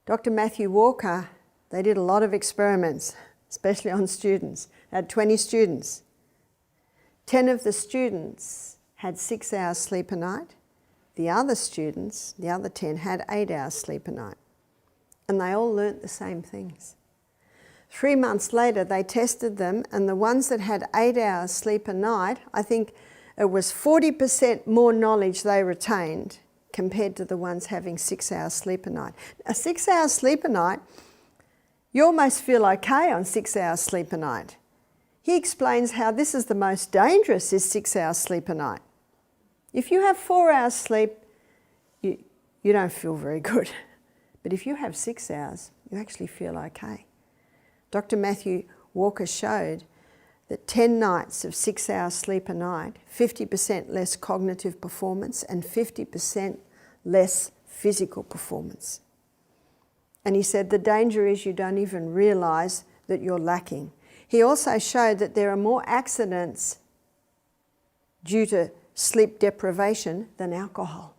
Dr. Matthew Walker, they did a lot of experiments, especially on students. They had 20 students. 10 of the students had 6 hours sleep a night. The other students, the other 10, had 8 hours sleep a night. And they all learnt the same things. 3 months later, they tested them, and the ones that had 8 hours sleep a night, I think it was 40% more knowledge they retained compared to the ones having 6 hours sleep a night. Now, 6 hours sleep a night, you almost feel okay on 6 hours sleep a night. He explains how this is the most dangerous, is 6 hours sleep a night. If you have 4 hours sleep, you don't feel very good. But if you have 6 hours, you actually feel okay. Dr. Matthew Walker showed that 10 nights of 6 hours sleep a night, 50% less cognitive performance and 50% less physical performance. And he said the danger is you don't even realise that you're lacking. He also showed that there are more accidents due to sleep deprivation than alcohol.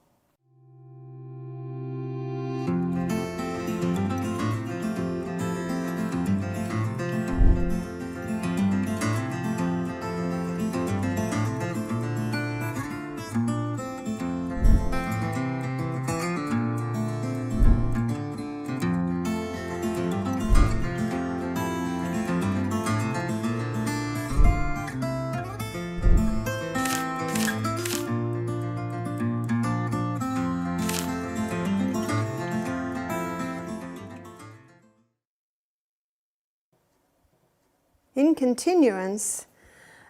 In continuance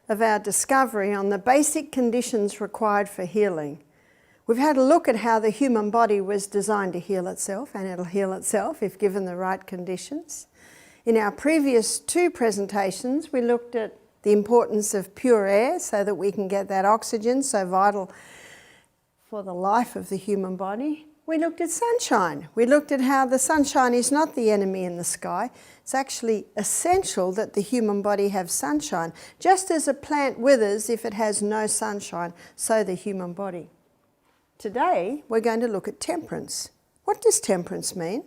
of our discovery on the basic conditions required for healing, we've had a look at how the human body was designed to heal itself, and it'll heal itself if given the right conditions. In our previous 2 presentations, we looked at the importance of pure air so that we can get that oxygen so vital for the life of the human body. We looked at sunshine. We looked at how the sunshine is not the enemy in the sky. It's actually essential that the human body have sunshine. Just as a plant withers if it has no sunshine, so the human body. Today, we're going to look at temperance. What does temperance mean?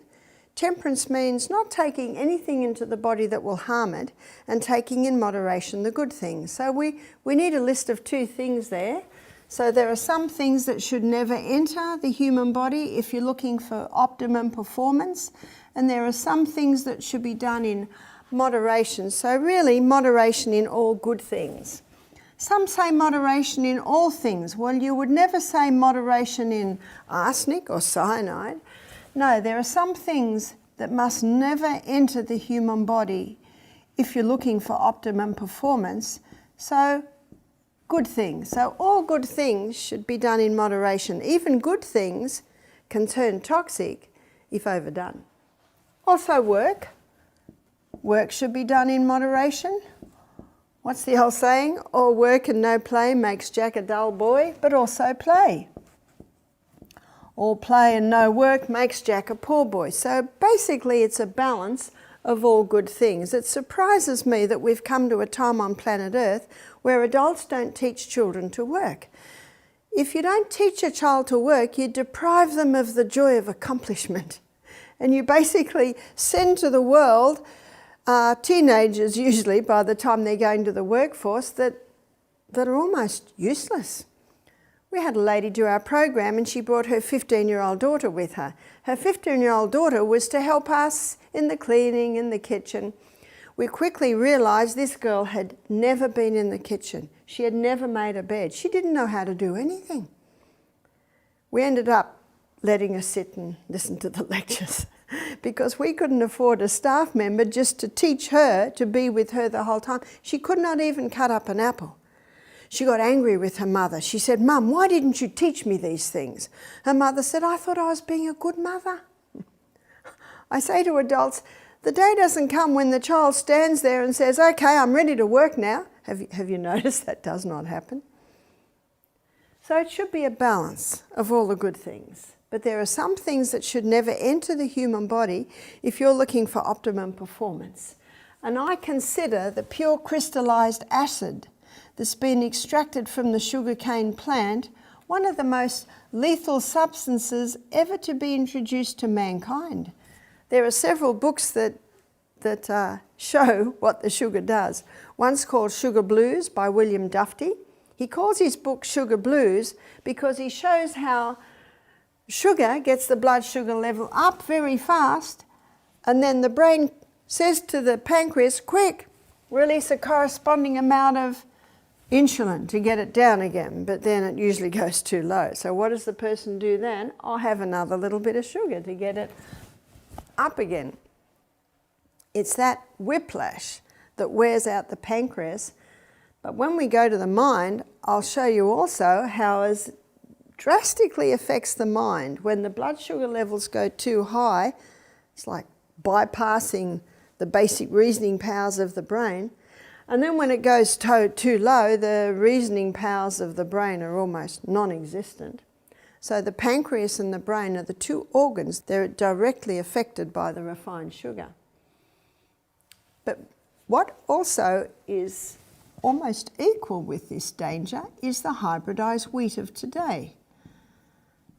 Temperance means not taking anything into the body that will harm it and taking in moderation the good things. So we need a list of 2 things there. So there are some things that should never enter the human body if you're looking for optimum performance, and there are some things that should be done in moderation. So really, moderation in all good things. Some say moderation in all things. Well, you would never say moderation in arsenic or cyanide. No, there are some things that must never enter the human body if you're looking for optimum performance. So good things. So all good things should be done in moderation. Even good things can turn toxic if overdone. Also work. Work should be done in moderation. What's the old saying? All work and no play makes Jack a dull boy, but also play. All play and no work makes Jack a poor boy. So basically it's a balance of all good things. It surprises me that we've come to a time on planet Earth where adults don't teach children to work. If you don't teach a child to work, you deprive them of the joy of accomplishment. And you basically send to the world teenagers, usually by the time they're going to the workforce, that are almost useless. We had a lady do our program and she brought her 15-year-old daughter with her. Her 15-year-old daughter was to help us in the cleaning, in the kitchen. We quickly realised this girl had never been in the kitchen. She had never made a bed. She didn't know how to do anything. We ended up letting her sit and listen to the lectures because we couldn't afford a staff member just to teach her, to be with her the whole time. She could not even cut up an apple. She got angry with her mother. She said, "Mum, why didn't you teach me these things?" Her mother said, "I thought I was being a good mother." I say to adults, the day doesn't come when the child stands there and says, "Okay, I'm ready to work now." Have you noticed that does not happen? So it should be a balance of all the good things. But there are some things that should never enter the human body if you're looking for optimum performance. And I consider the pure crystallized acid that's been extracted from the sugarcane plant one of the most lethal substances ever to be introduced to mankind. There are several books that show what the sugar does. One's called Sugar Blues by William Dufty. He calls his book Sugar Blues because he shows how sugar gets the blood sugar level up very fast, and then the brain says to the pancreas, quick, release a corresponding amount of insulin to get it down again, but then it usually goes too low. So what does the person do then? I'll have another little bit of sugar to get it up again. It's that whiplash that wears out the pancreas. But when we go to the mind, I'll show you also how it drastically affects the mind. When the blood sugar levels go too high, it's like bypassing the basic reasoning powers of the brain. And then when it goes too low, the reasoning powers of the brain are almost non-existent. So the pancreas and the brain are the two organs. They're directly affected by the refined sugar. But what also is almost equal with this danger is the hybridized wheat of today.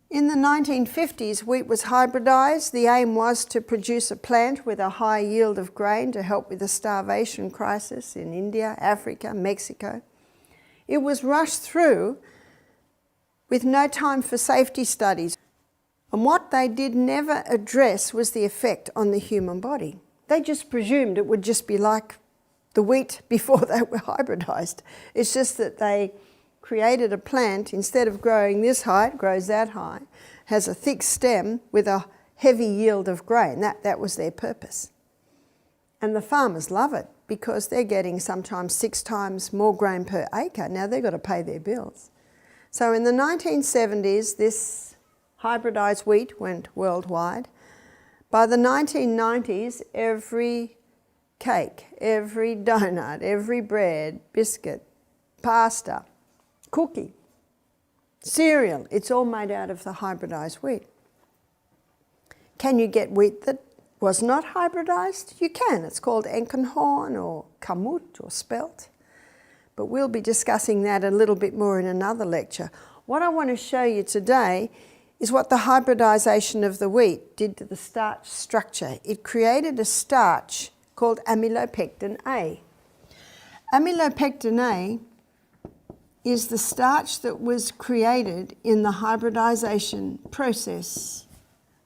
In the 1950s, wheat was hybridized. The aim was to produce a plant with a high yield of grain to help with the starvation crisis in India, Africa, Mexico. It was rushed through with no time for safety studies. And what they did never address was the effect on the human body. They just presumed it would just be like the wheat before they were hybridized. It's just that they created a plant, instead of growing this high, it grows that high, has a thick stem with a heavy yield of grain. That was their purpose. And the farmers love it because they're getting sometimes 6 times more grain per acre. Now they've got to pay their bills. So in the 1970s, this hybridized wheat went worldwide. By the 1990s, every cake, every donut, every bread, biscuit, pasta, cookie, cereal, it's all made out of the hybridized wheat. Can you get wheat that was not hybridized? You can. It's called Enkenhorn or Kamut or spelt. But we'll be discussing that a little bit more in another lecture. What I want to show you today is what the hybridization of the wheat did to the starch structure. It created a starch called amylopectin A. Amylopectin A is the starch that was created in the hybridization process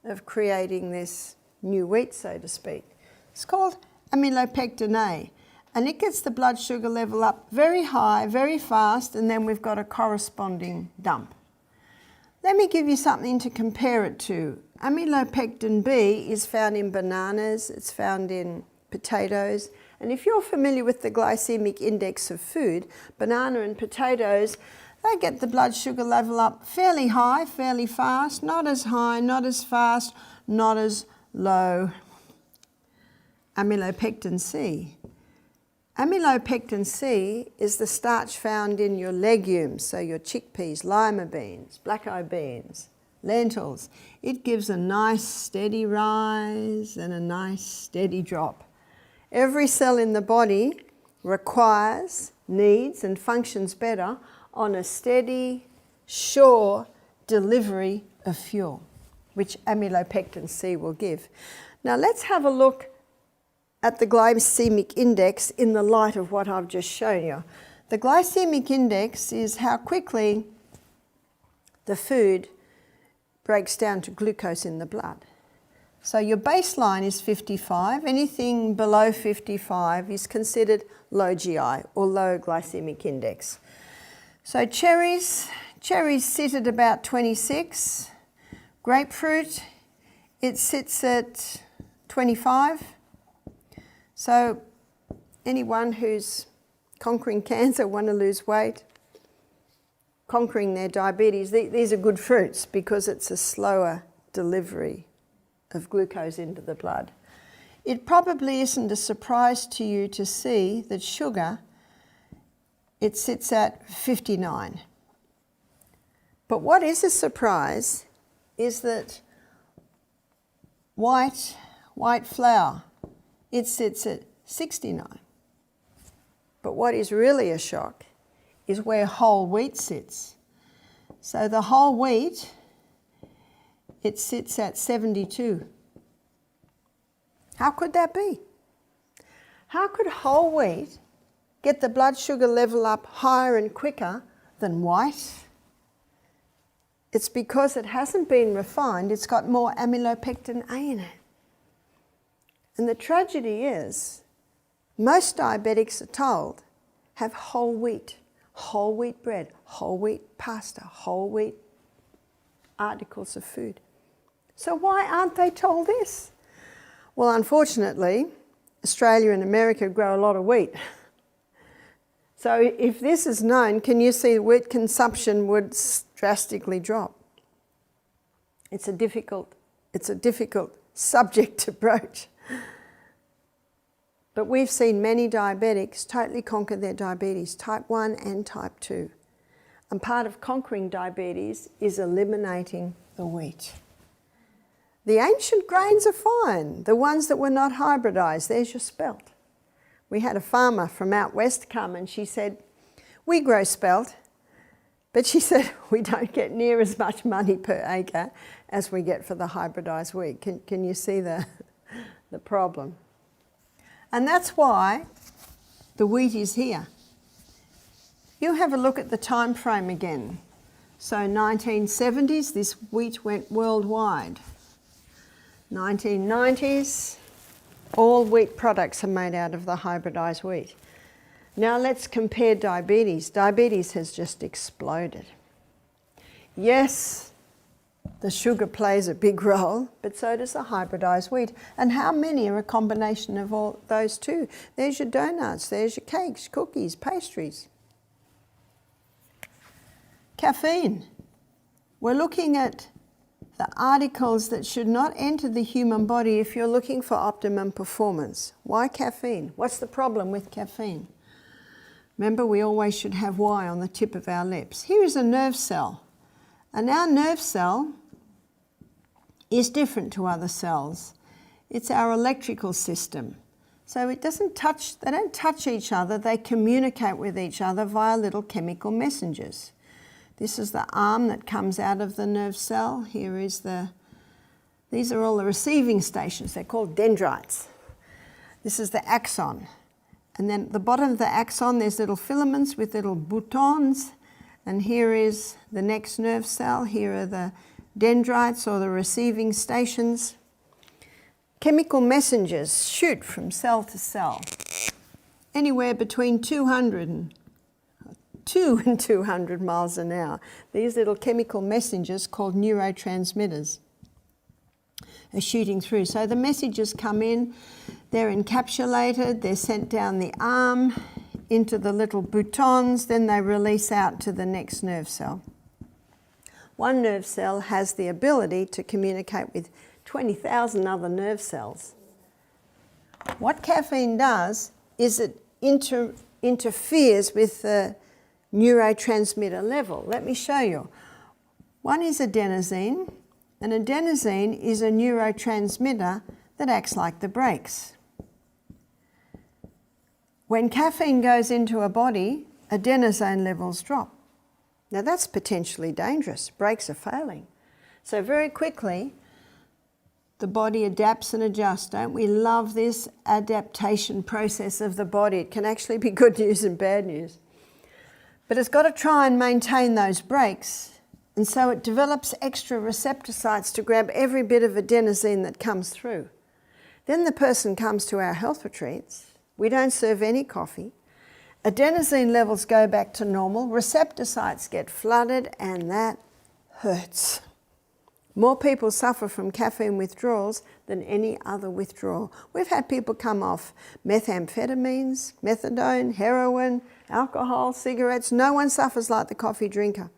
of creating this new wheat, so to speak. It's called amylopectin A, and it gets the blood sugar level up very high, very fast, and then we've got a corresponding dump. Let me give you something to compare it to. Amylopectin B is found in bananas, it's found in potatoes, and if you're familiar with the glycemic index of food, banana and potatoes, they get the blood sugar level up fairly high, fairly fast, not as high, not as fast, not as low. Amylopectin C. Amylopectin C is the starch found in your legumes, so your chickpeas, lima beans, black-eyed beans, lentils. It gives a nice steady rise and a nice steady drop. Every cell in the body requires, needs and functions better on a steady, sure delivery of fuel, which amylopectin C will give. Now let's have a look at the glycemic index in the light of what I've just shown you. The glycemic index is how quickly the food breaks down to glucose in the blood. So your baseline is 55. Anything below 55 is considered low GI or low glycemic index. So cherries sit at about 26. Grapefruit, it sits at 25. So anyone who's conquering cancer, want to lose weight, conquering their diabetes, these are good fruits because it's a slower delivery of glucose into the blood. It probably isn't a surprise to you to see that sugar, it sits at 59. But what is a surprise is that white flour, it sits at 69. But what is really a shock is where whole wheat sits. So the whole wheat, it sits at 72. How could that be? How could whole wheat get the blood sugar level up higher and quicker than white? It's because it hasn't been refined, it's got more amylopectin A in it. And the tragedy is, most diabetics are told, have whole wheat bread, whole wheat pasta, whole wheat articles of food. So why aren't they told this? Well, unfortunately, Australia and America grow a lot of wheat. So if this is known, can you see wheat consumption would drastically drop? It's a difficult subject to broach. But we've seen many diabetics totally conquer their diabetes, type 1 and type 2. And part of conquering diabetes is eliminating the wheat. The ancient grains are fine, the ones that were not hybridised. There's your spelt. We had a farmer from out west come and she said, we grow spelt, but she said we don't get near as much money per acre as we get for the hybridised wheat. Can you see the problem? And that's why the wheat is here. You have a look at the time frame again. So 1970s, this wheat went worldwide. 1990s, all wheat products are made out of the hybridised wheat. Now let's compare diabetes. Diabetes has just exploded. Yes, the sugar plays a big role, but so does the hybridised wheat. And how many are a combination of all those two? There's your donuts, there's your cakes, cookies, pastries. Caffeine. We're looking at the articles that should not enter the human body if you're looking for optimum performance. Why caffeine? What's the problem with caffeine? Remember, we always should have Y on the tip of our lips. Here is a nerve cell. And our nerve cell is different to other cells. It's our electrical system. So it doesn't touch, they don't touch each other, they communicate with each other via little chemical messengers. This is the arm that comes out of the nerve cell. Here is these are all the receiving stations. They're called dendrites. This is the axon. And then at the bottom of the axon, there's little filaments with little boutons. And here is the next nerve cell. Here are the dendrites or the receiving stations. Chemical messengers shoot from cell to cell, anywhere between 2 and 200 miles an hour. These little chemical messengers called neurotransmitters are shooting through. So the messages come in, they're encapsulated, they're sent down the arm into the little boutons, then they release out to the next nerve cell. One nerve cell has the ability to communicate with 20,000 other nerve cells. What caffeine does is it interferes with the neurotransmitter level. Let me show you. One is adenosine, and adenosine is a neurotransmitter that acts like the brakes. When caffeine goes into a body, adenosine levels drop. Now that's potentially dangerous. Brakes are failing. So very quickly, the body adapts and adjusts. Don't we love this adaptation process of the body? It can actually be good news and bad news. But it's got to try and maintain those brakes, and so it develops extra receptor sites to grab every bit of adenosine that comes through. Then the person comes to our health retreats. We don't serve any coffee. Adenosine levels go back to normal, receptor sites get flooded, and that hurts. More people suffer from caffeine withdrawals than any other withdrawal. We've had people come off methamphetamines, methadone, heroin, alcohol, cigarettes. No one suffers like the coffee drinker.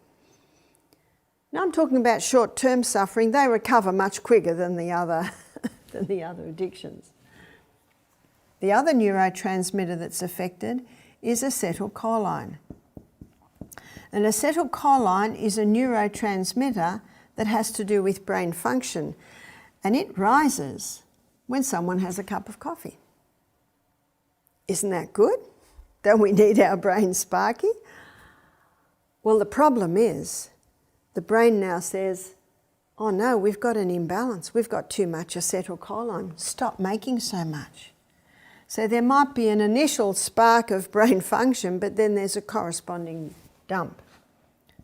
Now I'm talking about short-term suffering. They recover much quicker than the other addictions. The other neurotransmitter that's affected is acetylcholine. And acetylcholine is a neurotransmitter that has to do with brain function, and it rises when someone has a cup of coffee. Isn't that good? Don't we need our brain sparky? Well, the problem is the brain now says, oh no, we've got an imbalance. We've got too much acetylcholine. Stop making so much. So there might be an initial spark of brain function, but then there's a corresponding dump.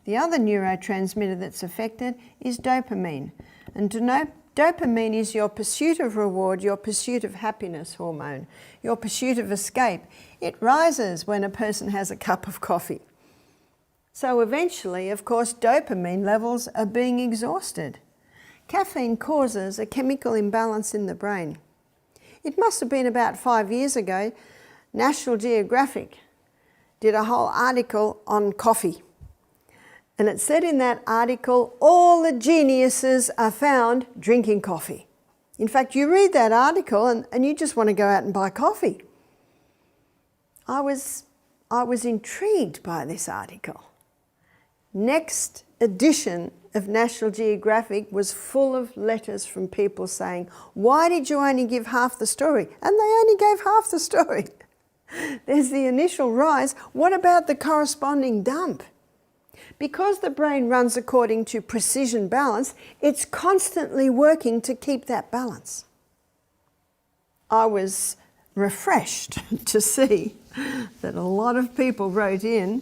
The other neurotransmitter that's affected is dopamine. And dopamine is your pursuit of reward, your pursuit of happiness hormone, your pursuit of escape. It rises when a person has a cup of coffee. So eventually, of course, dopamine levels are being exhausted. Caffeine causes a chemical imbalance in the brain. It must have been about 5 years ago, National Geographic did a whole article on coffee. And it said in that article, all the geniuses are found drinking coffee. In fact, you read that article and you just want to go out and buy coffee. I was intrigued by this article. Next edition of National Geographic was full of letters from people saying, why did you only give half the story? And they only gave half the story. There's the initial rise. What about the corresponding dump? Because the brain runs according to precision balance, it's constantly working to keep that balance. I was refreshed to see that a lot of people wrote in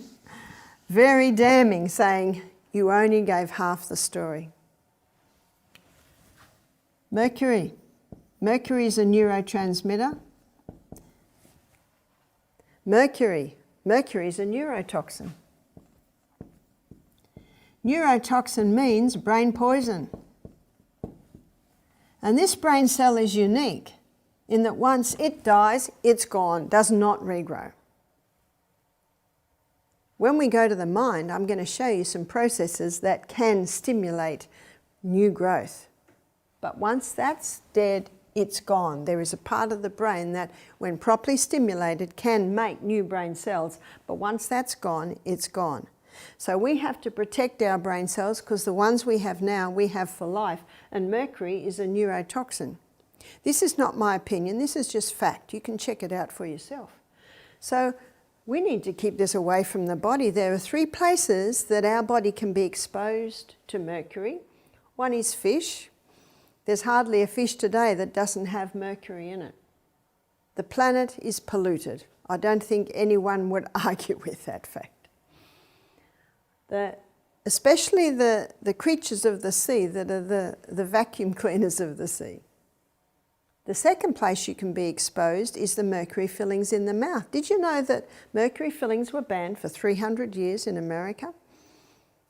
very damning, saying, you only gave half the story. Mercury. Mercury is a neurotransmitter. Mercury is a neurotoxin. Neurotoxin means brain poison. And this brain cell is unique in that once it dies, it's gone, does not regrow. When we go to the mind, I'm going to show you some processes that can stimulate new growth. But once that's dead, it's gone. There is a part of the brain that, when properly stimulated, can make new brain cells. But once that's gone, it's gone. So we have to protect our brain cells because the ones we have now, we have for life. And mercury is a neurotoxin. This is not my opinion. This is just fact. You can check it out for yourself. So we need to keep this away from the body. There are 3 places that our body can be exposed to mercury. One is fish. There's hardly a fish today that doesn't have mercury in it. The planet is polluted. I don't think anyone would argue with that fact. Especially the creatures of the sea that are the vacuum cleaners of the sea. The second place you can be exposed is the mercury fillings in the mouth. Did you know that mercury fillings were banned for 300 years in America?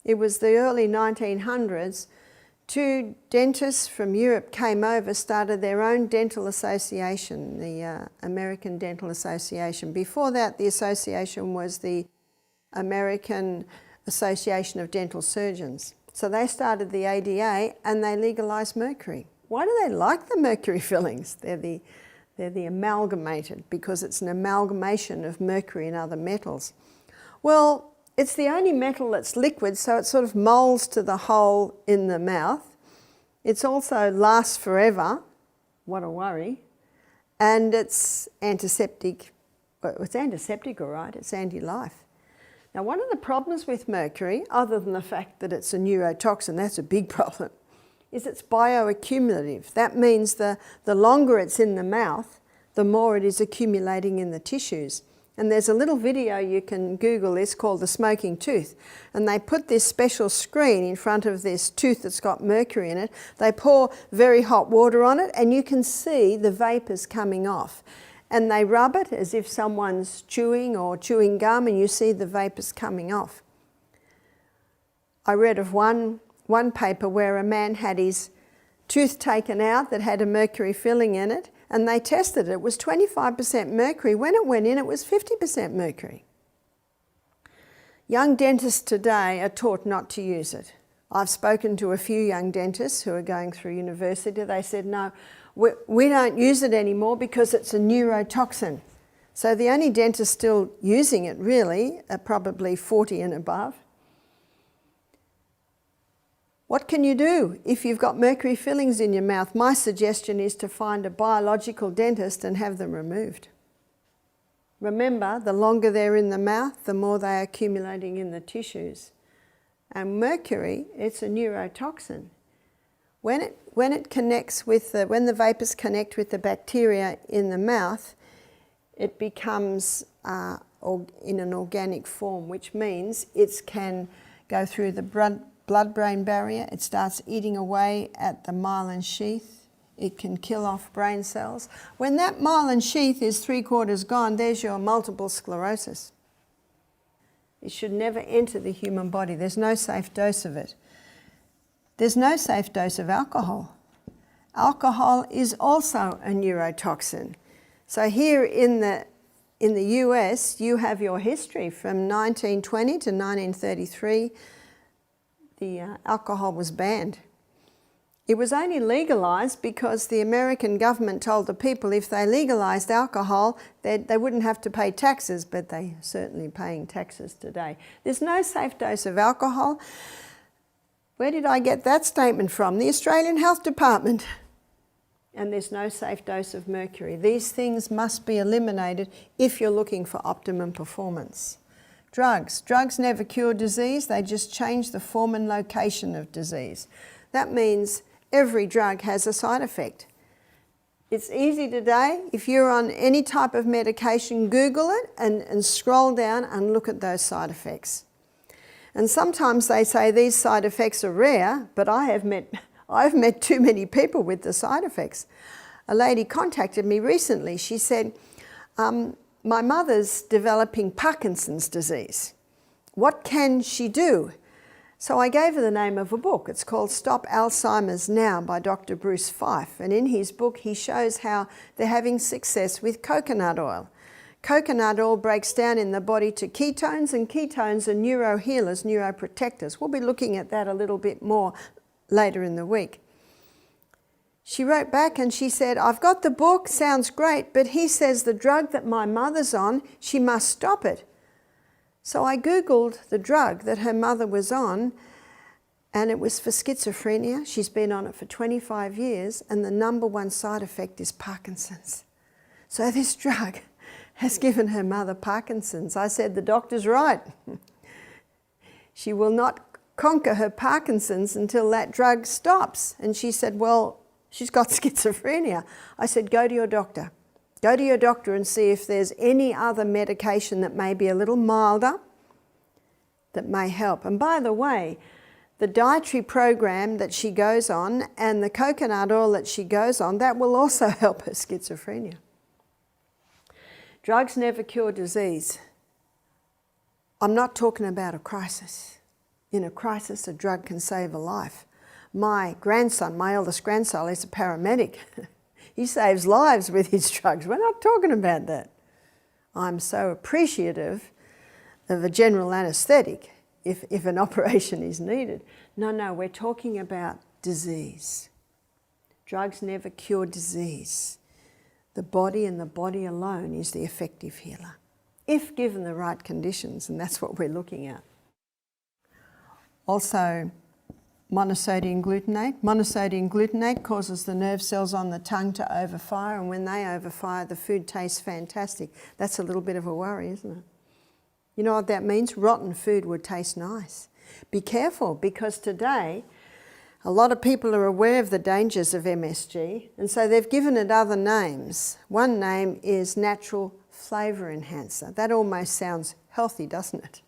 It was the early 1900s. 2 dentists from Europe came over, started their own dental association, the American Dental Association. Before that, the association was the American Association of Dental Surgeons. So they started the ADA and they legalised mercury. Why do they like the mercury fillings? They're the amalgamated, because it's an amalgamation of mercury and other metals. Well, it's the only metal that's liquid, so it sort of moulds to the hole in the mouth. It's also lasts forever. What a worry. And it's antiseptic. Well, it's antiseptic, all right. It's anti-life. Now, one of the problems with mercury, other than the fact that it's a neurotoxin, that's a big problem, is it's bioaccumulative. That means the longer it's in the mouth, the more it is accumulating in the tissues. And there's a little video, you can Google this, called The Smoking Tooth. And they put this special screen in front of this tooth that's got mercury in it. They pour very hot water on it and you can see the vapours coming off. And they rub it as if someone's chewing or chewing gum, and you see the vapours coming off. I read of one paper where a man had his tooth taken out that had a mercury filling in it, and they tested it. It was 25% mercury. When it went in, it was 50% mercury. Young dentists today are taught not to use it. I've spoken to a few young dentists who are going through university. They said, no, we don't use it anymore because it's a neurotoxin. So the only dentists still using it really are probably 40 and above. What can you do if you've got mercury fillings in your mouth? My suggestion is to find a biological dentist and have them removed. Remember, the longer they're in the mouth, the more they're accumulating in the tissues. And mercury, it's a neurotoxin. When it connects with when the vapors connect with the bacteria in the mouth, it becomes in an organic form, which means it can go through the blood-brain barrier. It starts eating away at the myelin sheath. It can kill off brain cells. When that myelin sheath is 3/4 gone, there's your multiple sclerosis. It should never enter the human body. There's no safe dose of it. There's no safe dose of alcohol. Alcohol is also a neurotoxin. So here in the US, you have your history from 1920 to 1933. The alcohol was banned. It was only legalised because the American government told the people if they legalised alcohol, they wouldn't have to pay taxes, but they're certainly paying taxes today. There's no safe dose of alcohol. Where did I get that statement from? The Australian Health Department. And there's no safe dose of mercury. These things must be eliminated if you're looking for optimum performance. Drugs. Drugs never cure disease, they just change the form and location of disease. That means every drug has a side effect. It's easy today. If you're on any type of medication, Google it and scroll down and look at those side effects. And sometimes they say these side effects are rare, but I've met too many people with the side effects. A lady contacted me recently. She said, my mother's developing Parkinson's disease. What can she do? So I gave her the name of a book. It's called Stop Alzheimer's Now by Dr. Bruce Fife. And in his book, he shows how they're having success with coconut oil. Coconut oil breaks down in the body to ketones, and ketones are neurohealers, neuroprotectors. We'll be looking at that a little bit more later in the week. She wrote back and she said, I've got the book, sounds great, but he says the drug that my mother's on, she must stop it. So I Googled the drug that her mother was on, and it was for schizophrenia. She's been on it for 25 years, and the number one side effect is Parkinson's. So this drug has given her mother Parkinson's. I said, the doctor's right. She will not conquer her Parkinson's until that drug stops. And she said, well, she's got schizophrenia. I said, go to your doctor. Go to your doctor and see if there's any other medication that may be a little milder that may help. And by the way, the dietary program that she goes on and the coconut oil that she goes on, that will also help her schizophrenia. Drugs never cure disease. I'm not talking about a crisis. In a crisis, a drug can save a life. My grandson, my eldest grandson, is a paramedic. He saves lives with his drugs. We're not talking about that. I'm so appreciative of a general anaesthetic if an operation is needed. No, we're talking about disease. Drugs never cure disease. The body and the body alone is the effective healer, if given the right conditions, and that's what we're looking at. Also, monosodium glutamate. Monosodium glutamate causes the nerve cells on the tongue to overfire, and when they overfire, the food tastes fantastic. That's a little bit of a worry, isn't it? You know what that means? Rotten food would taste nice. Be careful, because today, a lot of people are aware of the dangers of MSG, and so they've given it other names. One name is natural flavour enhancer. That almost sounds healthy, doesn't it?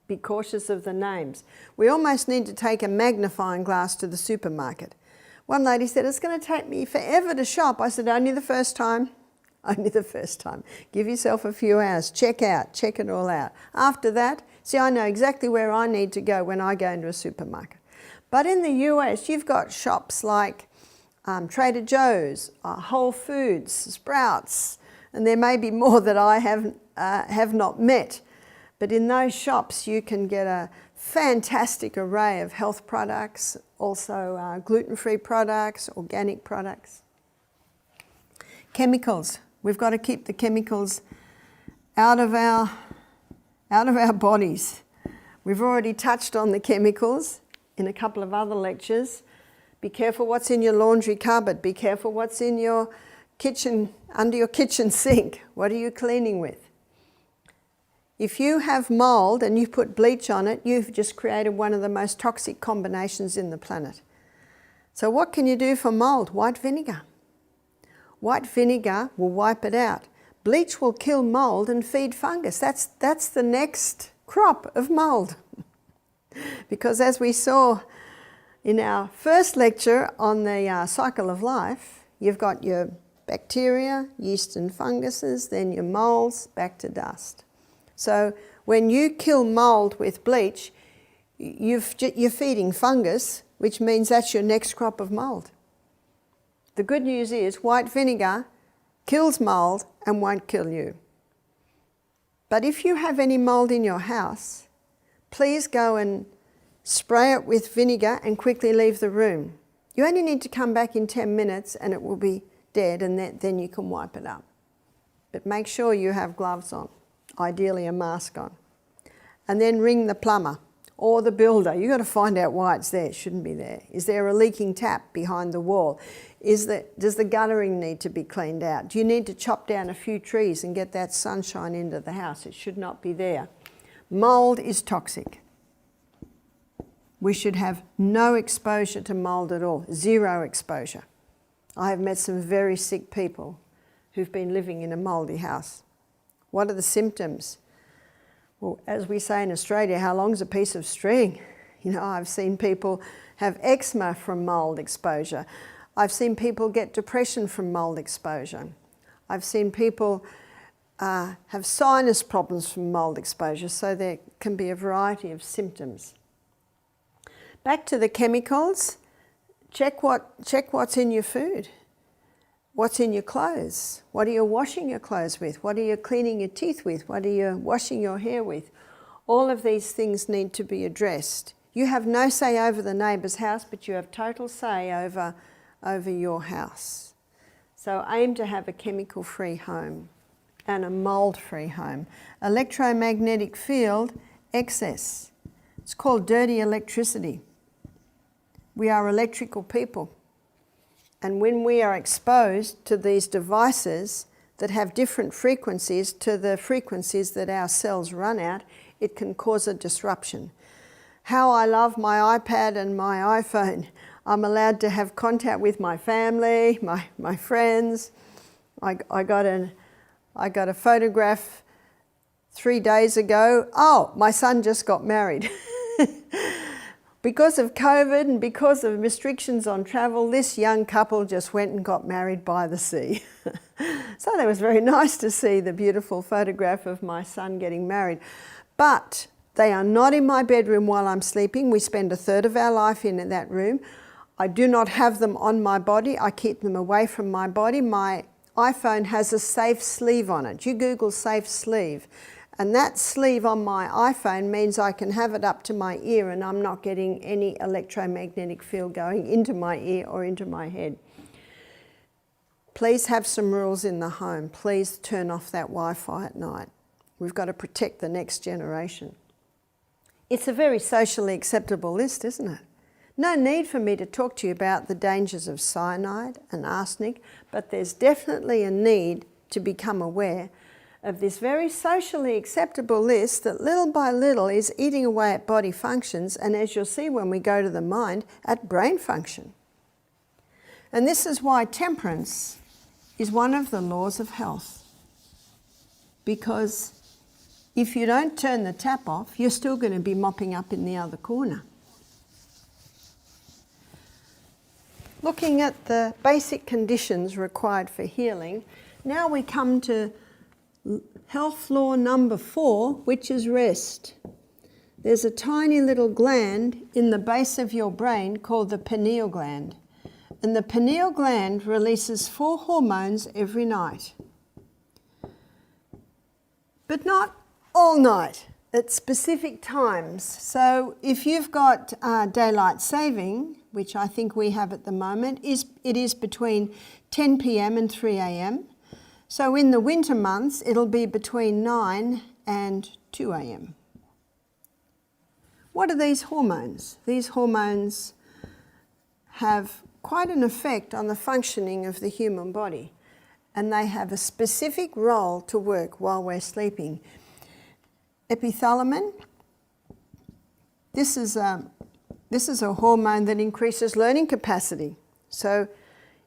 Be cautious of the names. We almost need to take a magnifying glass to the supermarket. One lady said, it's going to take me forever to shop. I said, only the first time. Only the first time. Give yourself a few hours. Check it all out. After that, see, I know exactly where I need to go when I go into a supermarket. But in the US, you've got shops like Trader Joe's, Whole Foods, Sprouts, and there may be more that I have not met. But in those shops, you can get a fantastic array of health products, also gluten-free products, organic products. Chemicals. We've got to keep the chemicals out of our bodies. We've already touched on the chemicals in a couple of other lectures. Be careful what's in your laundry cupboard. Be careful what's in your kitchen, under your kitchen sink. What are you cleaning with? If you have mould and you put bleach on it, you've just created one of the most toxic combinations in the planet. So what can you do for mould? White vinegar. White vinegar will wipe it out. Bleach will kill mould and feed fungus. That's the next crop of mould. Because as we saw in our first lecture on the cycle of life, you've got your bacteria, yeast and funguses, then your moulds, back to dust. So when you kill mould with bleach, you're feeding fungus, which means that's your next crop of mould. The good news is white vinegar kills mould and won't kill you. But if you have any mould in your house, please go and spray it with vinegar and quickly leave the room. You only need to come back in 10 minutes and it will be dead, and then you can wipe it up. But make sure you have gloves on, ideally a mask on. And then ring the plumber or the builder. You've got to find out why it's there. It shouldn't be there. Is there a leaking tap behind the wall? Does the guttering need to be cleaned out? Do you need to chop down a few trees and get that sunshine into the house? It should not be there. Mould is toxic. We should have no exposure to mould at all, zero exposure. I have met some very sick people who've been living in a mouldy house. What are the symptoms? Well, as we say in Australia, how long's a piece of string? You know, I've seen people have eczema from mould exposure. I've seen people get depression from mould exposure. I've seen people have sinus problems from mould exposure, so there can be a variety of symptoms. Back to the chemicals, check what's in your food. What's in your clothes? What are you washing your clothes with? What are you cleaning your teeth with? What are you washing your hair with? All of these things need to be addressed. You have no say over the neighbour's house, but you have total say over your house. So aim to have a chemical-free home and a mould-free home. Electromagnetic field excess. It's called dirty electricity. We are electrical people. And when we are exposed to these devices that have different frequencies to the frequencies that our cells run at, it can cause a disruption. How I love my iPad and my iPhone. I'm allowed to have contact with my family, my friends. I got a photograph 3 days ago. Oh, my son just got married. Because of COVID and because of restrictions on travel, this young couple just went and got married by the sea. So that was very nice to see the beautiful photograph of my son getting married. But they are not in my bedroom while I'm sleeping. We spend a third of our life in that room. I do not have them on my body. I keep them away from my body. My iPhone has a safe sleeve on it. You Google safe sleeve. And that sleeve on my iPhone means I can have it up to my ear and I'm not getting any electromagnetic field going into my ear or into my head. Please have some rules in the home. Please turn off that Wi-Fi at night. We've got to protect the next generation. It's a very socially acceptable list, isn't it? No need for me to talk to you about the dangers of cyanide and arsenic, but there's definitely a need to become aware of this very socially acceptable list that little by little is eating away at body functions, and as you'll see when we go to the mind, at brain function. And this is why temperance is one of the laws of health. Because if you don't turn the tap off, you're still going to be mopping up in the other corner. Looking at the basic conditions required for healing, now we come to health law number 4, which is rest. There's a tiny little gland in the base of your brain called the pineal gland. And the pineal gland releases 4 hormones every night. But not all night, at specific times. So if you've got daylight saving, which I think we have at the moment, it is between 10 p.m. and 3 a.m. So in the winter months, it'll be between 9 and 2 a.m. What are these hormones? These hormones have quite an effect on the functioning of the human body, and they have a specific role to work while we're sleeping. Epithalamin, this is This is a hormone that increases learning capacity. So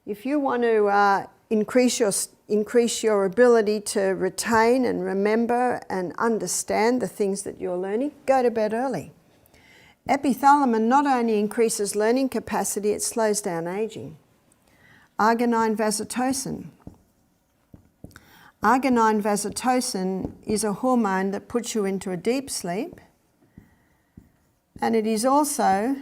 if you want to increase your ability to retain and remember and understand the things that you're learning, go to bed early. Epithalamin not only increases learning capacity, it slows down aging. Arginine vasotocin. Arginine vasotocin is a hormone that puts you into a deep sleep, and it is also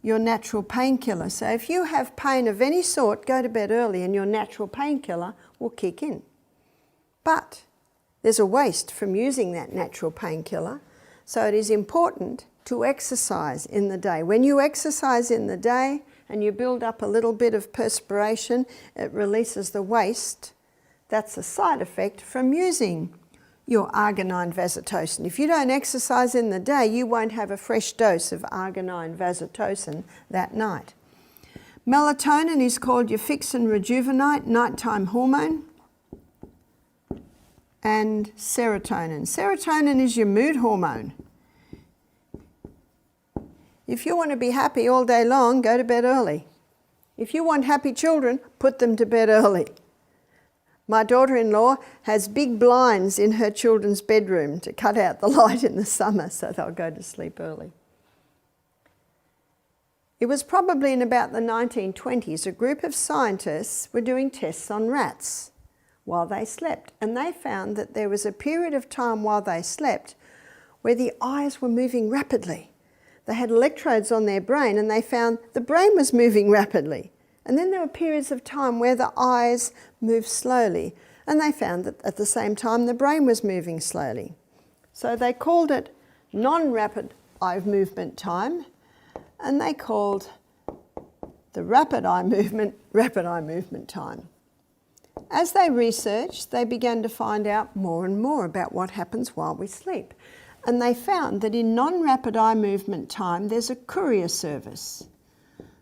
your natural painkiller. So if you have pain of any sort, go to bed early and your natural painkiller will kick in. But there's a waste from using that natural painkiller, so it is important to exercise in the day. When you exercise in the day and you build up a little bit of perspiration, it releases the waste. That's a side effect from using your arginine vasotocin. If you don't exercise in the day, you won't have a fresh dose of arginine vasotocin that night. Melatonin is called your fix and rejuvenate nighttime hormone. And serotonin. Serotonin is your mood hormone. If you want to be happy all day long, go to bed early. If you want happy children, put them to bed early. My daughter-in-law has big blinds in her children's bedroom to cut out the light in the summer so they'll go to sleep early. It was probably in about the 1920s, a group of scientists were doing tests on rats while they slept, and they found that there was a period of time while they slept where the eyes were moving rapidly. They had electrodes on their brain and they found the brain was moving rapidly. And then there were periods of time where the eyes moved slowly, and they found that at the same time the brain was moving slowly. So they called it non-rapid eye movement time, and they called the rapid eye movement time. As they researched, they began to find out more and more about what happens while we sleep. And they found that in non-rapid eye movement time, there's a courier service.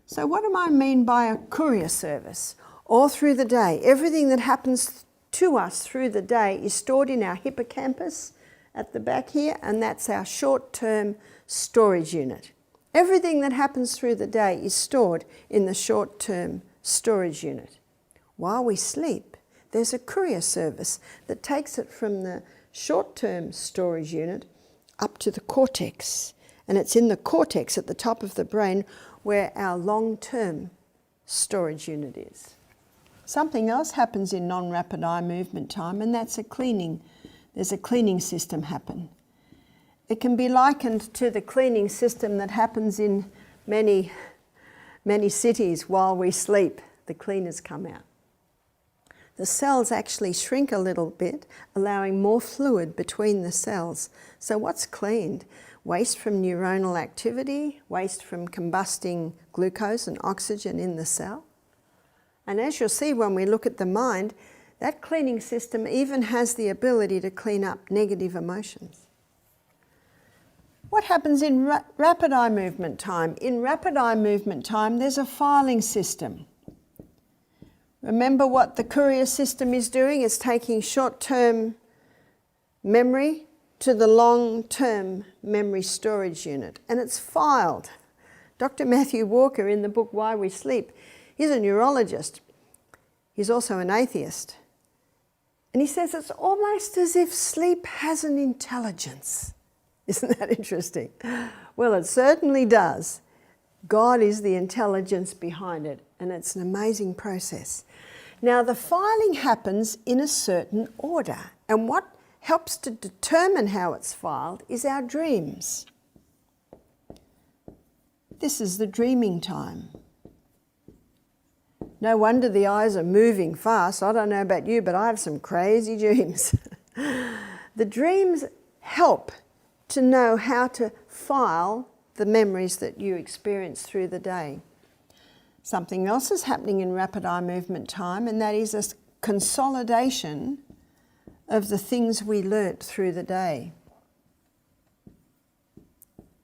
So what do I mean by a courier service? All through the day, everything that happens to us through the day is stored in our hippocampus at the back here, and that's our short-term storage unit. Everything that happens through the day is stored in the short-term storage unit. While we sleep, there's a courier service that takes it from the short-term storage unit up to the cortex, and it's in the cortex at the top of the brain where our long-term storage unit is. Something else happens in non-rapid eye movement time, and that's a cleaning. There's a cleaning system happen. It can be likened to the cleaning system that happens in many cities while we sleep. The cleaners come out. The cells actually shrink a little bit, allowing more fluid between the cells. So what's cleaned? Waste from neuronal activity, waste from combusting glucose and oxygen in the cell. And as you'll see when we look at the mind, that cleaning system even has the ability to clean up negative emotions. What happens in rapid eye movement time? In rapid eye movement time, there's a filing system. Remember what the courier system is doing? It's taking short-term memory to the long-term memory storage unit, and it's filed. Dr. Matthew Walker, in the book Why We Sleep, he's a neurologist. He's also an atheist. And he says it's almost as if sleep has an intelligence. Isn't that interesting? Well, it certainly does. God is the intelligence behind it, and it's an amazing process. Now, the filing happens in a certain order, and what helps to determine how it's filed is our dreams. This is the dreaming time. No wonder the eyes are moving fast. I don't know about you, but I have some crazy dreams. The dreams help to know how to file the memories that you experience through the day. Something else is happening in rapid eye movement time, and that is a consolidation of the things we learnt through the day.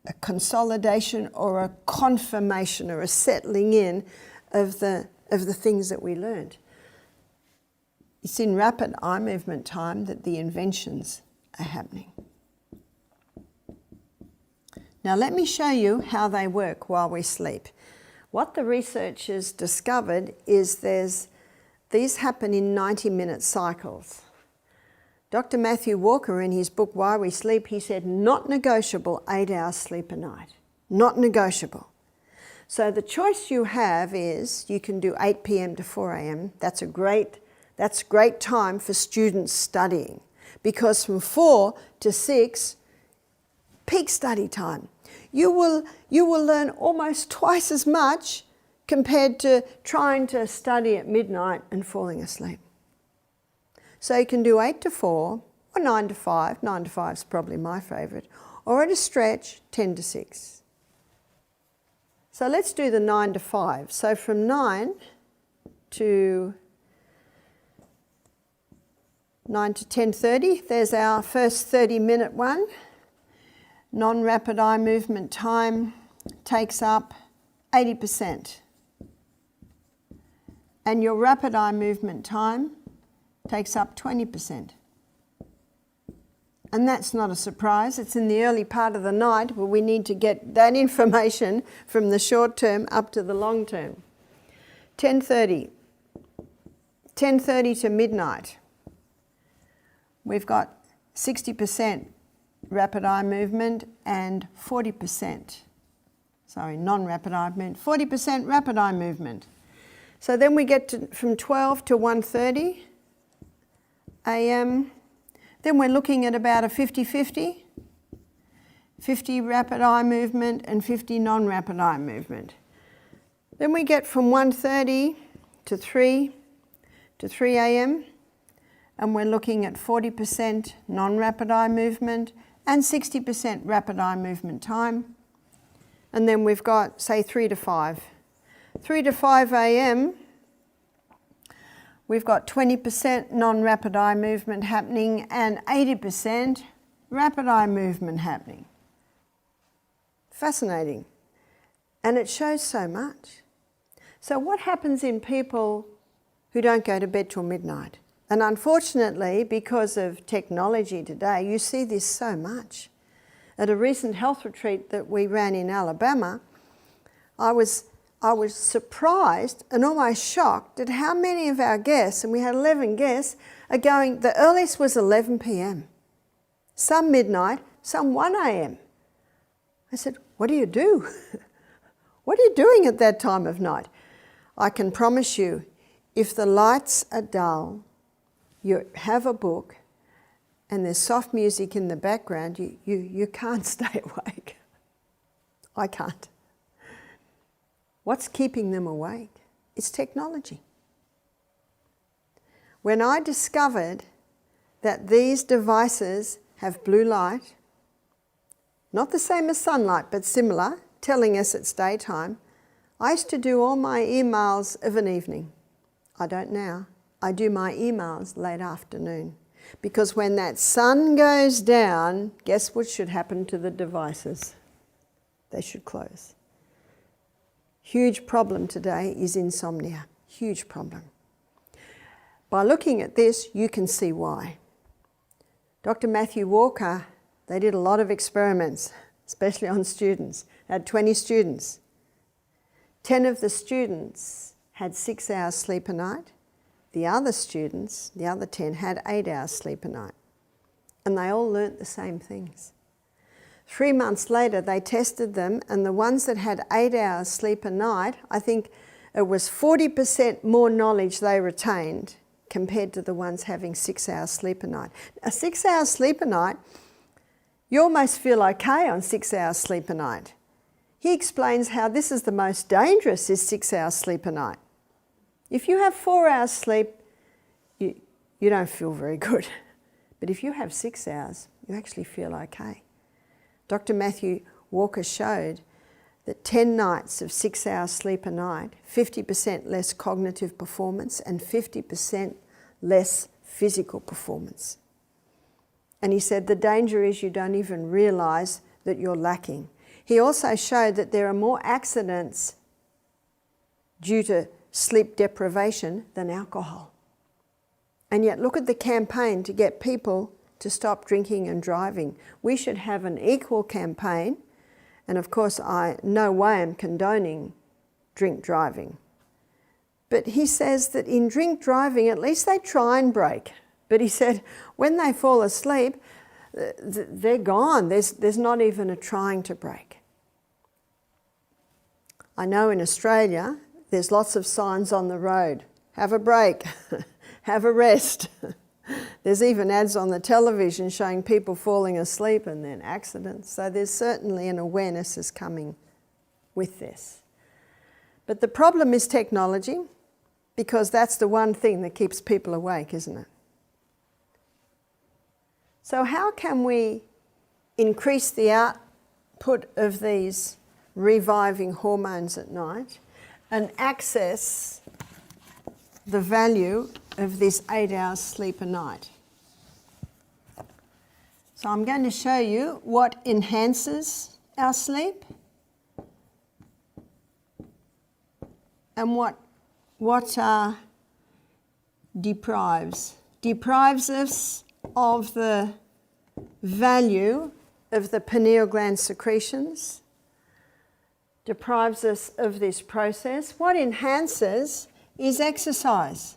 A consolidation or a confirmation or a settling in of the things that we learnt. It's in rapid eye movement time that the inventions are happening. Now let me show you how they work while we sleep. What the researchers discovered is these happen in 90-minute cycles. Dr. Matthew Walker, in his book Why We Sleep, he said not negotiable 8 hours sleep a night. Not negotiable. So the choice you have is you can do 8 p.m. to 4 a.m. That's great time for students studying, because from 4 to 6, peak study time. You will learn almost twice as much compared to trying to study at midnight and falling asleep. So you can do 8 to 4 or 9 to 5. 9 to 5 is probably my favourite. Or at a stretch, 10 to 6. So let's do the 9 to 5. So from 9 to 10:30, there's our first 30-minute one. Non-rapid eye movement time takes up 80%. And your rapid eye movement time takes up 20%. And that's not a surprise. It's in the early part of the night where we need to get that information from the short term up to the long term. 10:30 to midnight. We've got 60% rapid eye movement and 40%, non-rapid eye movement, 40% rapid eye movement. So then we get to from 12 to 1:30 a.m. Then we're looking at about a 50-50, 50 rapid eye movement and 50 non-rapid eye movement. Then we get from 1:30 to 3 a.m. and we're looking at 40% non-rapid eye movement and 60% rapid eye movement time. And then we've got, say, 3 to 5. 3 to 5 a.m., we've got 20% non-rapid eye movement happening and 80% rapid eye movement happening. Fascinating. And it shows so much. So what happens in people who don't go to bed till midnight? And unfortunately, because of technology today, you see this so much. At a recent health retreat that we ran in Alabama, I was surprised and almost shocked at how many of our guests, and we had 11 guests, are going, the earliest was 11 p.m. Some midnight, some 1 a.m. I said, what do you do? What are you doing at that time of night? I can promise you, if the lights are dull, you have a book and there's soft music in the background, you can't stay awake. I can't. What's keeping them awake? It's technology. When I discovered that these devices have blue light, not the same as sunlight, but similar, telling us it's daytime, I used to do all my emails of an evening. I don't now. I do my emails late afternoon. Because when that sun goes down, guess what should happen to the devices? They should close. Huge problem today is insomnia. Huge problem. By looking at this, you can see why. Dr. Matthew Walker, they did a lot of experiments, especially on students. They had 20 students. 10 of the students had 6 hours sleep a night. The other students, the other 10, had 8 hours sleep a night. And they all learnt the same things. 3 months later, they tested them, and the ones that had 8 hours sleep a night, I think it was 40% more knowledge they retained compared to the ones having 6 hours sleep a night. A 6 hours sleep a night, you almost feel okay on 6 hours sleep a night. He explains how this is the most dangerous, is 6 hours sleep a night. If you have 4 hours sleep, you don't feel very good. But if you have 6 hours, you actually feel okay. Dr. Matthew Walker showed that 10 nights of 6 hours sleep a night, 50% less cognitive performance and 50% less physical performance. And he said the danger is you don't even realise that you're lacking. He also showed that there are more accidents due to sleep deprivation than alcohol. And yet look at the campaign to get people to stop drinking and driving. We should have an equal campaign And of course, I no way am condoning drink driving. But he says that in drink driving, at least they try and brake. But he said when they fall asleep, they're gone. There's not even a trying to brake. I know in Australia, there's lots of signs on the road. Have a break, have a rest. There's even ads on the television showing people falling asleep and then accidents. So there's certainly an awareness is coming with this. But the problem is technology, because that's the one thing that keeps people awake, isn't it? So how can we increase the output of these reviving hormones at night and access the value of this 8 hours sleep a night? So I'm going to show you what enhances our sleep and what deprives us of the value of the pineal gland secretions, deprives us of this process. What enhances is exercise.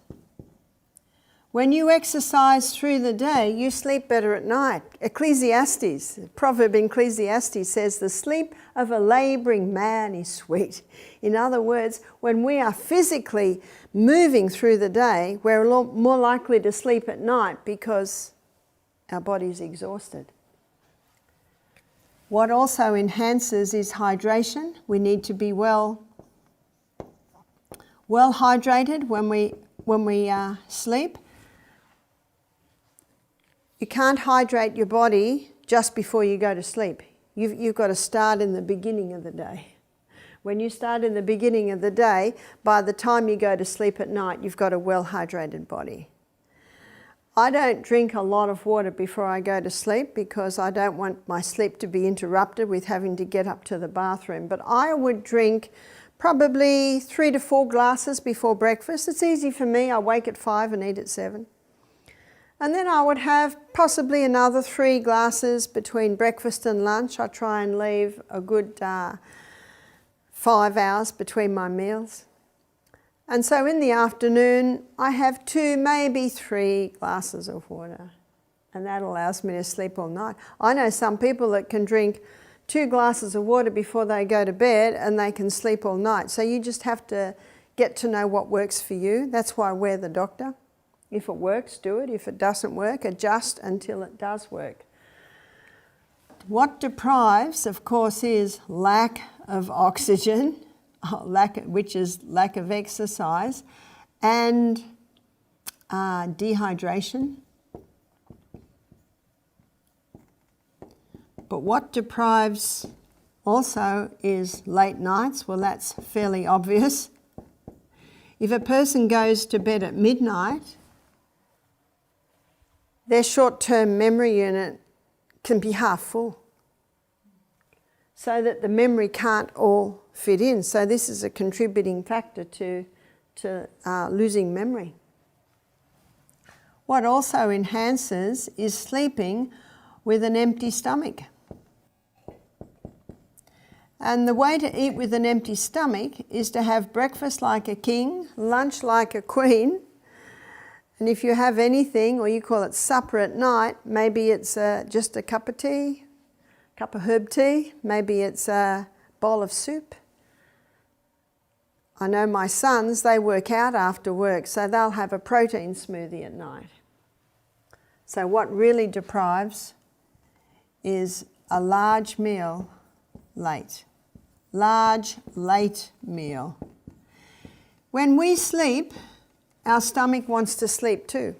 When you exercise through the day, you sleep better at night. Ecclesiastes, the proverb in Ecclesiastes says, the sleep of a labouring man is sweet. In other words, when we are physically moving through the day, we're a lot more likely to sleep at night because our body's exhausted. What also enhances is hydration. We need to be well hydrated when we sleep. You can't hydrate your body just before you go to sleep. You've got to start in the beginning of the day. When you start in the beginning of the day, by the time you go to sleep at night, you've got a well-hydrated body. I don't drink a lot of water before I go to sleep because I don't want my sleep to be interrupted with having to get up to the bathroom. But I would drink probably 3 to 4 glasses before breakfast. It's easy for me. I wake at 5 and eat at 7. And then I would have possibly another 3 glasses between breakfast and lunch. I try and leave a good 5 hours between my meals. And so in the afternoon, I have 2, maybe 3 glasses of water. And that allows me to sleep all night. I know some people that can drink 2 glasses of water before they go to bed and they can sleep all night. So you just have to get to know what works for you. That's why we're the doctor. If it works, do it. If it doesn't work, adjust until it does work. What deprives, of course, is lack of oxygen, which is lack of exercise, and dehydration. But what deprives also is late nights. Well, that's fairly obvious. If a person goes to bed at midnight, their short-term memory unit can be half full, so that the memory can't all fit in. So this is a contributing factor to losing memory. What also enhances is sleeping with an empty stomach. And the way to eat with an empty stomach is to have breakfast like a king, lunch like a queen, and if you have anything, or you call it supper at night, maybe it's just a cup of tea, cup of herb tea, maybe it's a bowl of soup. I know my sons, they work out after work, so they'll have a protein smoothie at night. So what really deprives is a large meal late. Large, late meal. When we sleep, our stomach wants to sleep too.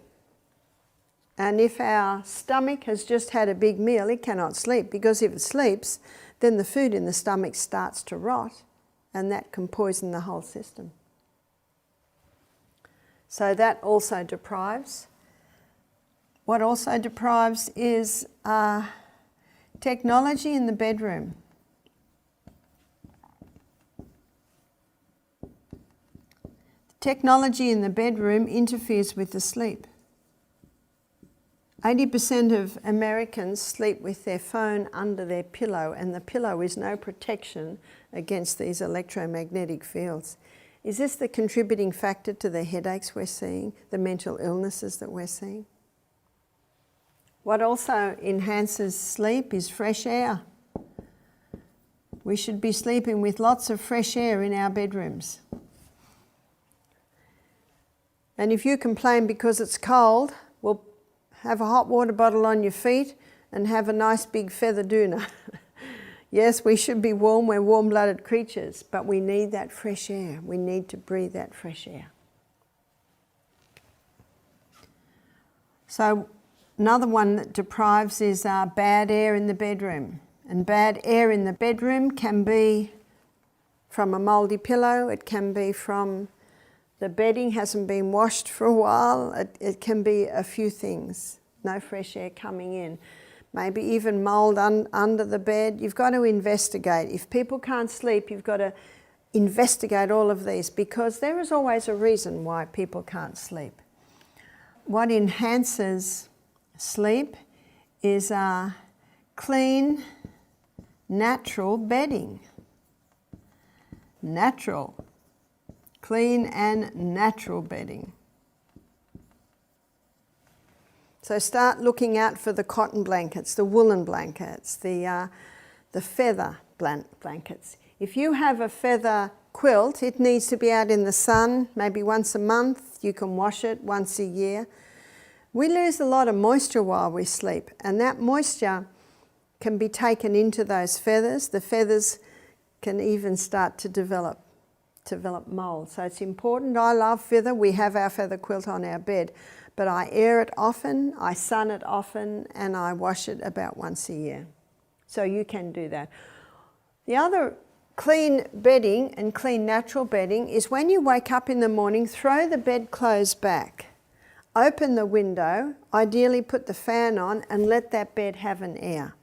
And if our stomach has just had a big meal, it cannot sleep, because if it sleeps, then the food in the stomach starts to rot, and that can poison the whole system. So that also deprives. What also deprives is technology in the bedroom. Technology in the bedroom interferes with the sleep. 80% of Americans sleep with their phone under their pillow, and the pillow is no protection against these electromagnetic fields. Is this the contributing factor to the headaches we're seeing, the mental illnesses that we're seeing? What also enhances sleep is fresh air. We should be sleeping with lots of fresh air in our bedrooms. And if you complain because it's cold, well, have a hot water bottle on your feet and have a nice big feather doona. Yes, we should be warm, we're warm-blooded creatures, but we need that fresh air. We need to breathe that fresh air. So another one that deprives is bad air in the bedroom. And bad air in the bedroom can be from a mouldy pillow, it can be from the bedding hasn't been washed for a while, it can be a few things. No fresh air coming in. Maybe even mould under the bed. You've got to investigate. If people can't sleep, you've got to investigate all of these, because there is always a reason why people can't sleep. What enhances sleep is clean, natural bedding. Natural. Clean and natural bedding. So start looking out for the cotton blankets, the woolen blankets, the feather blankets. If you have a feather quilt, it needs to be out in the sun maybe once a month. You can wash it once a year. We lose a lot of moisture while we sleep, and that moisture can be taken into those feathers. The feathers can even start to develop mould. So it's important. I love feather. We have our feather quilt on our bed, but I air it often, I sun it often, and I wash it about once a year. So you can do that. The other clean bedding and clean natural bedding is when you wake up in the morning, throw the bedclothes back, open the window, ideally put the fan on, and let that bed have an air.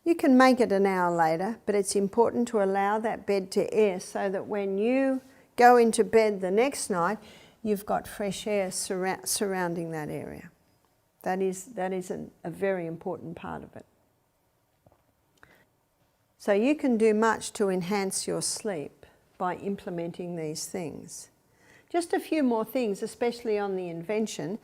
You can make it an hour later, but it's important to allow that bed to air so that when you go into bed the next night, you've got fresh air surrounding that area. That is a very important part of it. So you can do much to enhance your sleep by implementing these things. Just a few more things, especially on the invention.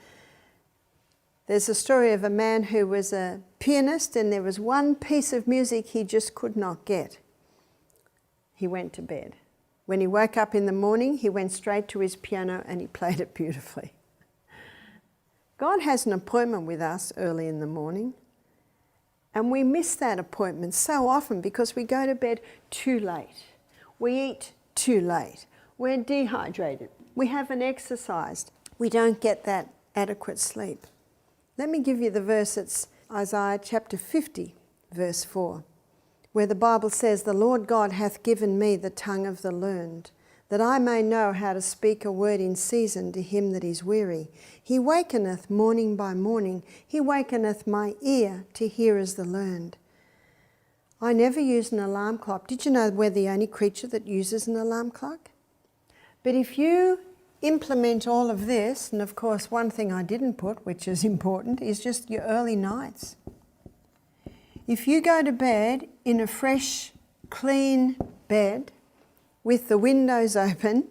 There's a story of a man who was a pianist, and there was one piece of music he just could not get. He went to bed. When he woke up in the morning, he went straight to his piano and he played it beautifully. God has an appointment with us early in the morning, and we miss that appointment so often because we go to bed too late. We eat too late. We're dehydrated. We haven't exercised. We don't get that adequate sleep. Let me give you the verse. It's Isaiah chapter 50, verse 4, where the Bible says, "The Lord God hath given me the tongue of the learned, that I may know how to speak a word in season to him that is weary. He wakeneth morning by morning. He wakeneth my ear to hear as the learned." I never use an alarm clock. Did you know we're the only creature that uses an alarm clock? But if you implement all of this, and of course one thing I didn't put, which is important, is just your early nights. If you go to bed in a fresh, clean bed with the windows open,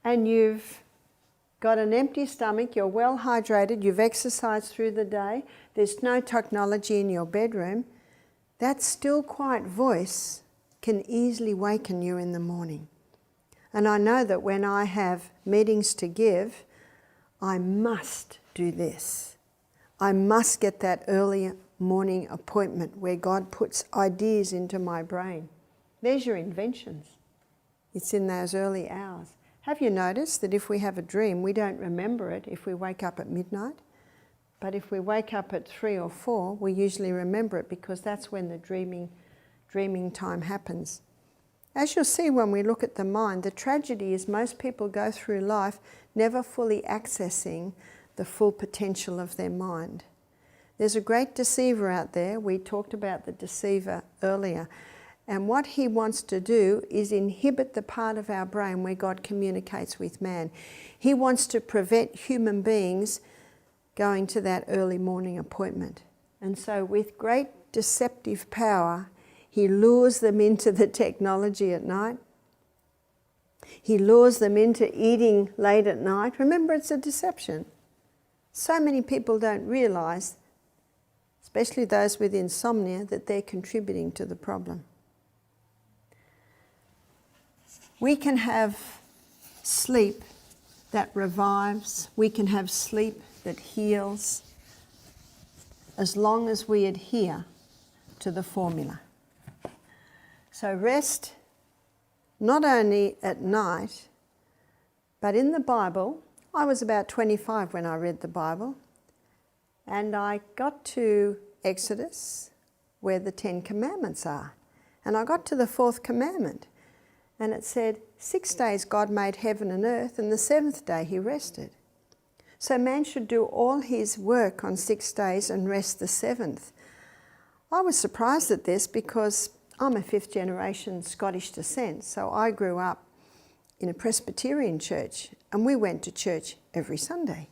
and you've got an empty stomach, you're well hydrated, you've exercised through the day, there's no technology in your bedroom, that still quiet voice can easily waken you in the morning. And I know that when I have meetings to give, I must do this. I must get that early morning appointment where God puts ideas into my brain. There's your inventions. It's in those early hours. Have you noticed that if we have a dream, we don't remember it if we wake up at midnight? But if we wake up at 3 or 4, we usually remember it because that's when the dreaming time happens. As you'll see when we look at the mind, the tragedy is most people go through life never fully accessing the full potential of their mind. There's a great deceiver out there. We talked about the deceiver earlier. And what he wants to do is inhibit the part of our brain where God communicates with man. He wants to prevent human beings going to that early morning appointment. And so with great deceptive power, he lures them into the technology at night. He lures them into eating late at night. Remember, it's a deception. So many people don't realise, especially those with insomnia, that they're contributing to the problem. We can have sleep that revives. We can have sleep that heals, as long as we adhere to the formula. So rest not only at night, but in the Bible. I was about 25 when I read the Bible, and I got to Exodus, where the 10 Commandments are. And I got to the 4th commandment, and it said, 6 days God made heaven and earth, and the 7th day he rested. So man should do all his work on 6 days and rest the 7th. I was surprised at this because I'm a 5th generation Scottish descent, so I grew up in a Presbyterian church, and we went to church every Sunday.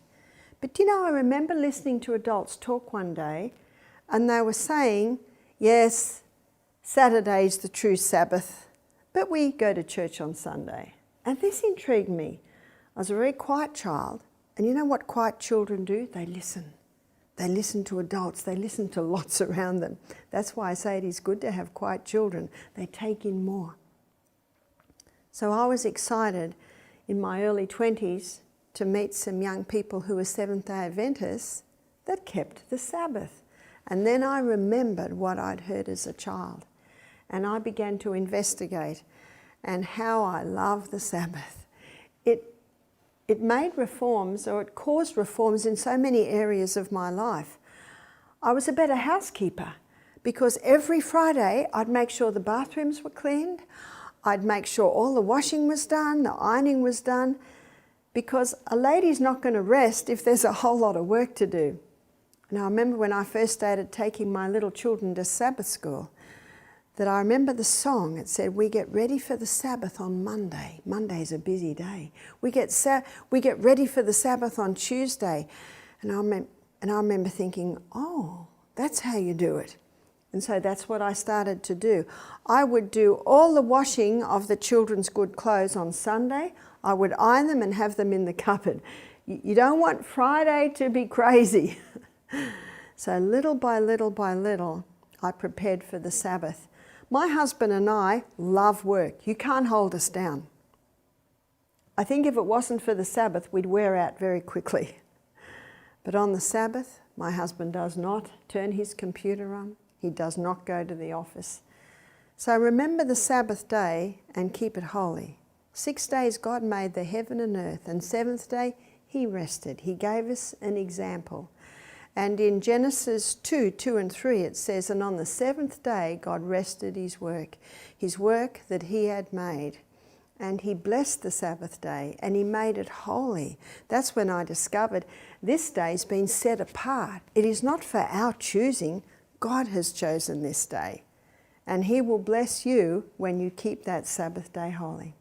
But I remember listening to adults talk one day, and they were saying, yes, Saturday's the true Sabbath, but we go to church on Sunday. And this intrigued me. I was a very quiet child, and you know what quiet children do? They listen. They listen to adults. They listen to lots around them. That's why I say it is good to have quiet children. They take in more. So I was excited in my early 20s to meet some young people who were Seventh-day Adventists that kept the Sabbath. And then I remembered what I'd heard as a child. And I began to investigate, and how I love the Sabbath. It made reforms, or it caused reforms in so many areas of my life. I was a better housekeeper because every Friday I'd make sure the bathrooms were cleaned, I'd make sure all the washing was done, the ironing was done, because a lady's not going to rest if there's a whole lot of work to do. And I remember when I first started taking my little children to Sabbath school, that I remember the song. It said, we get ready for the Sabbath on Monday. Monday's a busy day. We get ready for the Sabbath on Tuesday. And I remember thinking, oh, that's how you do it. And so that's what I started to do. I would do all the washing of the children's good clothes on Sunday. I would iron them and have them in the cupboard. You don't want Friday to be crazy. So little by little by little, I prepared for the Sabbath. My husband and I love work. You can't hold us down. I think if it wasn't for the Sabbath, we'd wear out very quickly. But on the Sabbath, my husband does not turn his computer on. He does not go to the office. So remember the Sabbath day and keep it holy. 6 days God made the heaven and earth, and 7th day he rested. He gave us an example. And in Genesis 2 and 3 it says, and on the 7th day God rested his work that he had made. And he blessed the Sabbath day and he made it holy. That's when I discovered this day's been set apart. It is not for our choosing. God has chosen this day. And he will bless you when you keep that Sabbath day holy.